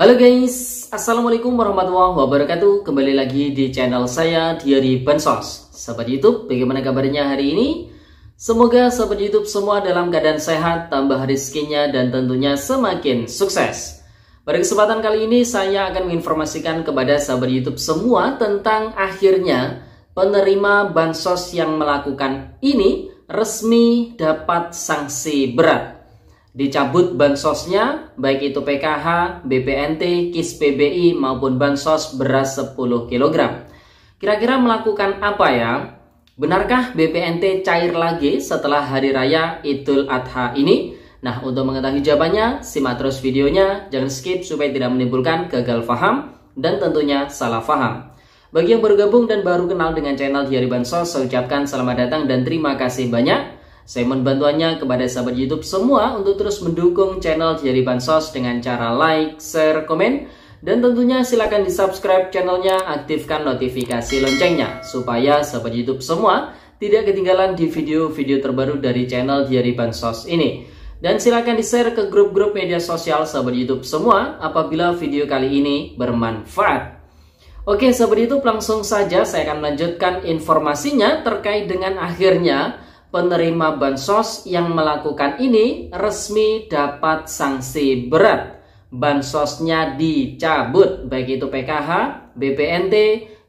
Halo guys, Assalamualaikum warahmatullahi wabarakatuh. Kembali lagi di channel saya Diary Bansos. Sahabat YouTube, bagaimana kabarnya hari ini? Semoga sahabat YouTube semua dalam keadaan sehat, tambah rezekinya dan tentunya semakin sukses. Pada kesempatan kali ini saya akan menginformasikan kepada sahabat YouTube semua tentang akhirnya penerima bansos yang melakukan ini resmi dapat sanksi berat. Dicabut bansosnya, baik itu PKH, BPNT, KIS PBI maupun bansos beras 10 kg. Kira-kira melakukan apa ya? Benarkah BPNT cair lagi setelah Hari Raya Idul Adha ini? Nah, untuk mengetahui jawabannya, simak terus videonya, jangan skip supaya tidak menimbulkan gagal paham dan tentunya salah paham. Bagi yang baru gabung dan baru kenal dengan channel Diary Bansos, saya ucapkan selamat datang dan terima kasih banyak. Saya mohon bantuannya kepada sahabat YouTube semua untuk terus mendukung channel Diary Bansos dengan cara like, share, komen, dan tentunya silakan di subscribe channelnya, aktifkan notifikasi loncengnya supaya sahabat YouTube semua tidak ketinggalan di video-video terbaru dari channel Diary Bansos ini. Dan silakan di share ke grup-grup media sosial sahabat YouTube semua apabila video kali ini bermanfaat. Oke sahabat YouTube, langsung saja saya akan melanjutkan informasinya terkait dengan akhirnya penerima bansos yang melakukan ini resmi dapat sanksi berat. Bansosnya dicabut, baik itu PKH, BPNT,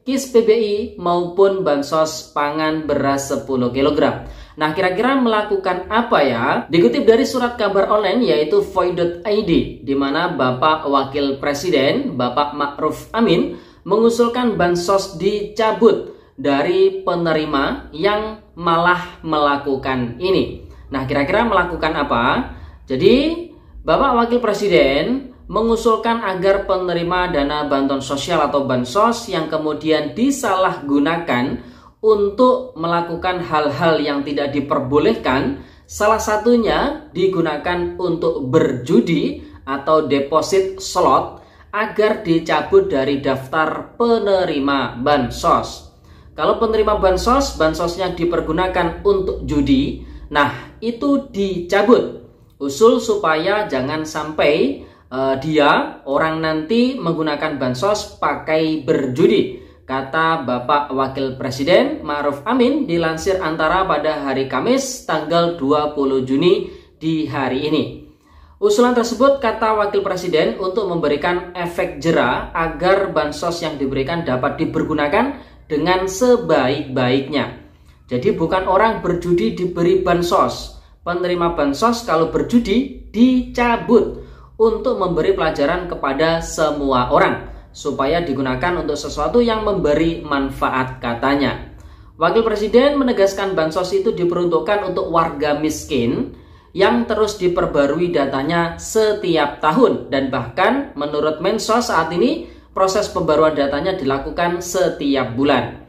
KIS PBI maupun bansos pangan beras 10 kg. Nah, kira-kira melakukan apa ya? Dikutip dari surat kabar online yaitu Voi.id, di mana Bapak Wakil Presiden, Bapak Ma'ruf Amin, mengusulkan bansos dicabut dari penerima yang malah melakukan ini. Nah, kira-kira melakukan apa? Jadi, Bapak Wakil Presiden mengusulkan agar penerima dana bantuan sosial atau bansos yang kemudian disalahgunakan untuk melakukan hal-hal yang tidak diperbolehkan, salah satunya digunakan untuk berjudi atau deposit slot, agar dicabut dari daftar penerima bansos. Kalau penerima bansos, bansosnya dipergunakan untuk judi, nah itu dicabut. Usul supaya jangan sampai orang nanti menggunakan bansos pakai berjudi. Kata Bapak Wakil Presiden Ma'ruf Amin dilansir Antara pada hari Kamis tanggal 20 Juni di hari ini. Usulan tersebut, kata Wakil Presiden, untuk memberikan efek jera agar bansos yang diberikan dapat dipergunakan dengan sebaik-baiknya. Jadi bukan orang berjudi diberi bansos. Penerima bansos kalau berjudi dicabut untuk memberi pelajaran kepada semua orang supaya digunakan untuk sesuatu yang memberi manfaat, katanya. Wakil Presiden menegaskan bansos itu diperuntukkan untuk warga miskin yang terus diperbarui datanya setiap tahun, dan bahkan menurut Mensos saat ini proses pembaruan datanya dilakukan setiap bulan.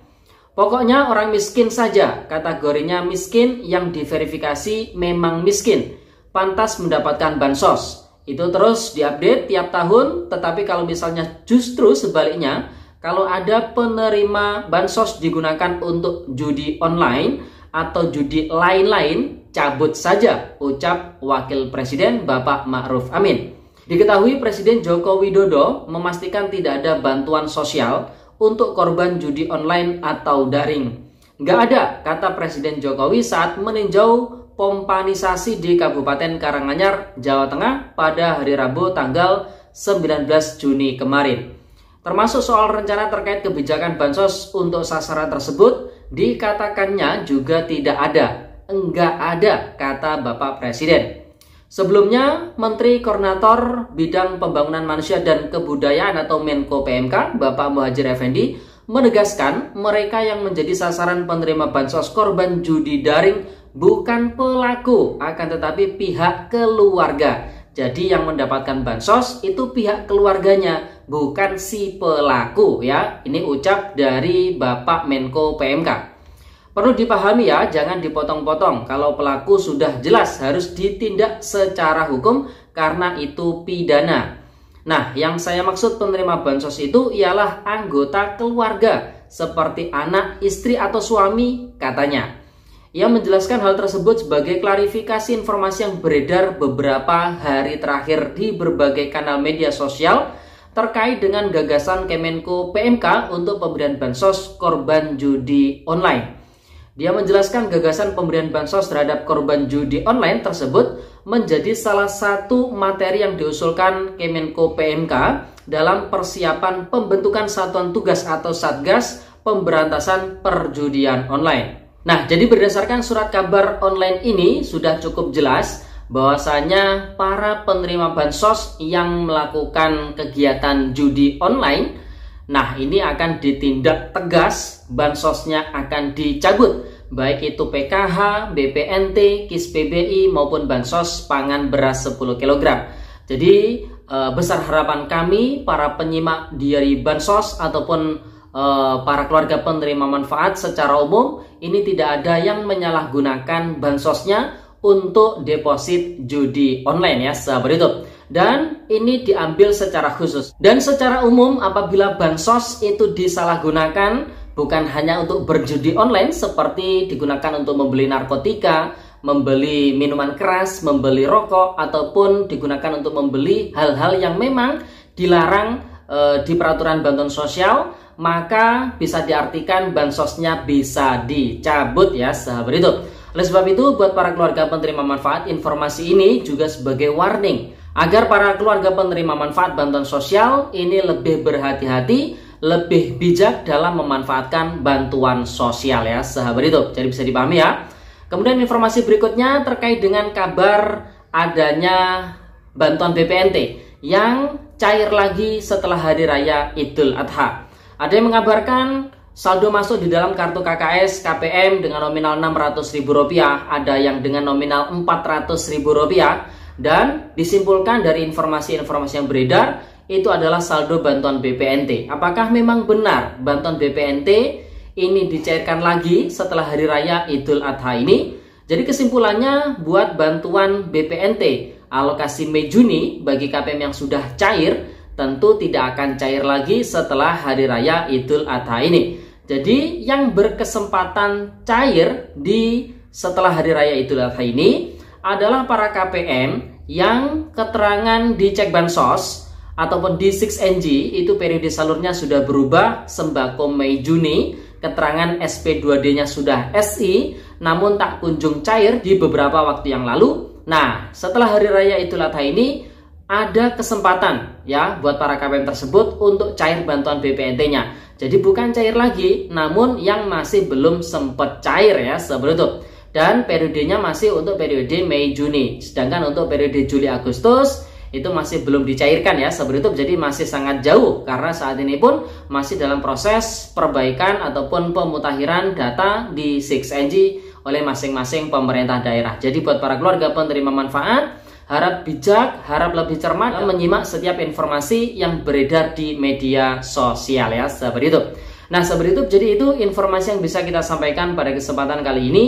Pokoknya orang miskin saja, kategorinya miskin yang diverifikasi memang miskin, pantas mendapatkan bansos. Itu terus diupdate tiap tahun, tetapi kalau misalnya justru sebaliknya, kalau ada penerima bansos digunakan untuk judi online atau judi lain-lain, cabut saja, ucap Wakil Presiden Bapak Ma'ruf Amin. Diketahui Presiden Joko Widodo memastikan tidak ada bantuan sosial untuk korban judi online atau daring. Nggak ada, kata Presiden Jokowi saat meninjau pompanisasi di Kabupaten Karanganyar, Jawa Tengah pada hari Rabu tanggal 19 Juni kemarin. Termasuk soal rencana terkait kebijakan bansos untuk sasaran tersebut, dikatakannya juga tidak ada. Enggak ada, kata Bapak Presiden. Sebelumnya, Menteri Koordinator Bidang Pembangunan Manusia dan Kebudayaan atau Menko PMK, Bapak Muhadjir Effendi, menegaskan mereka yang menjadi sasaran penerima bansos korban judi daring bukan pelaku, akan tetapi pihak keluarga. Jadi yang mendapatkan bansos itu pihak keluarganya, bukan si pelaku ya. Ini ucap dari Bapak Menko PMK. Perlu dipahami ya, jangan dipotong-potong. Kalau pelaku sudah jelas harus ditindak secara hukum karena itu pidana. Nah, yang saya maksud penerima bansos itu ialah anggota keluarga seperti anak, istri atau suami, katanya. Ia menjelaskan hal tersebut sebagai klarifikasi informasi yang beredar beberapa hari terakhir di berbagai kanal media sosial terkait dengan gagasan Kemenko PMK untuk pemberian bansos korban judi online. Dia menjelaskan gagasan pemberian bansos terhadap korban judi online tersebut menjadi salah satu materi yang diusulkan Kemenko PMK dalam persiapan pembentukan Satuan Tugas atau Satgas Pemberantasan Perjudian Online. Nah, jadi berdasarkan surat kabar online ini sudah cukup jelas bahwasanya para penerima bansos yang melakukan kegiatan judi online, nah ini akan ditindak tegas, bansosnya akan dicabut, baik itu PKH, BPNT, KIS PBI maupun bansos pangan beras 10 kg. Jadi besar harapan kami para penyimak Diari Bansos ataupun para keluarga penerima manfaat secara umum ini tidak ada yang menyalahgunakan bansosnya untuk deposit judi online ya sahabat YouTube. Dan ini diambil secara khusus dan secara umum apabila bansos itu disalahgunakan bukan hanya untuk berjudi online seperti digunakan untuk membeli narkotika, membeli minuman keras, membeli rokok, ataupun digunakan untuk membeli hal-hal yang memang dilarang di peraturan bantuan sosial, maka bisa diartikan bansosnya bisa dicabut ya sahabat YouTube. Oleh sebab itu buat para keluarga penerima manfaat, informasi ini juga sebagai warning agar para keluarga penerima manfaat bantuan sosial ini lebih berhati-hati, lebih bijak dalam memanfaatkan bantuan sosial ya sahabat YouTube. Jadi bisa dipahami ya. Kemudian informasi berikutnya terkait dengan kabar adanya bantuan BPNT yang cair lagi setelah Hari Raya Idul Adha. Ada yang mengabarkan saldo masuk di dalam kartu KKS KPM dengan nominal Rp600.000, ada yang dengan nominal Rp400.000, dan disimpulkan dari informasi-informasi yang beredar itu adalah saldo bantuan BPNT. Apakah memang benar bantuan BPNT ini dicairkan lagi setelah Hari Raya Idul Adha ini? Jadi kesimpulannya buat bantuan BPNT alokasi Mei Juni bagi KPM yang sudah cair tentu tidak akan cair lagi setelah Hari Raya Idul Adha ini. Jadi yang berkesempatan cair di setelah Hari Raya Idul Adha ini adalah para KPM yang keterangan di cek bansos ataupun di 6NG itu periode salurnya sudah berubah sembako Mei Juni, keterangan SP2D-nya sudah SI, namun tak kunjung cair di beberapa waktu yang lalu. Nah, setelah Hari Raya Idul Adha ini ada kesempatan ya buat para KPM tersebut untuk cair bantuan BPNT-nya. Jadi bukan cair lagi, namun yang masih belum sempat cair ya seperti itu. Dan periodenya masih untuk periode Mei Juni. Sedangkan untuk periode Juli Agustus itu masih belum dicairkan ya seperti itu. Jadi masih sangat jauh karena saat ini pun masih dalam proses perbaikan ataupun pemutakhiran data di 6NG oleh masing-masing pemerintah daerah. Jadi buat para keluarga penerima manfaat, harap bijak, harap lebih cermat dan menyimak setiap informasi yang beredar di media sosial ya seperti itu. Nah seperti itu, jadi itu informasi yang bisa kita sampaikan pada kesempatan kali ini.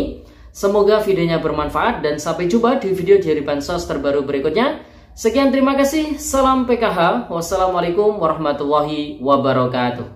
Semoga videonya bermanfaat dan sampai jumpa di video Diari Bansos terbaru berikutnya. Sekian, terima kasih, salam PKH, wassalamualaikum warahmatullahi wabarakatuh.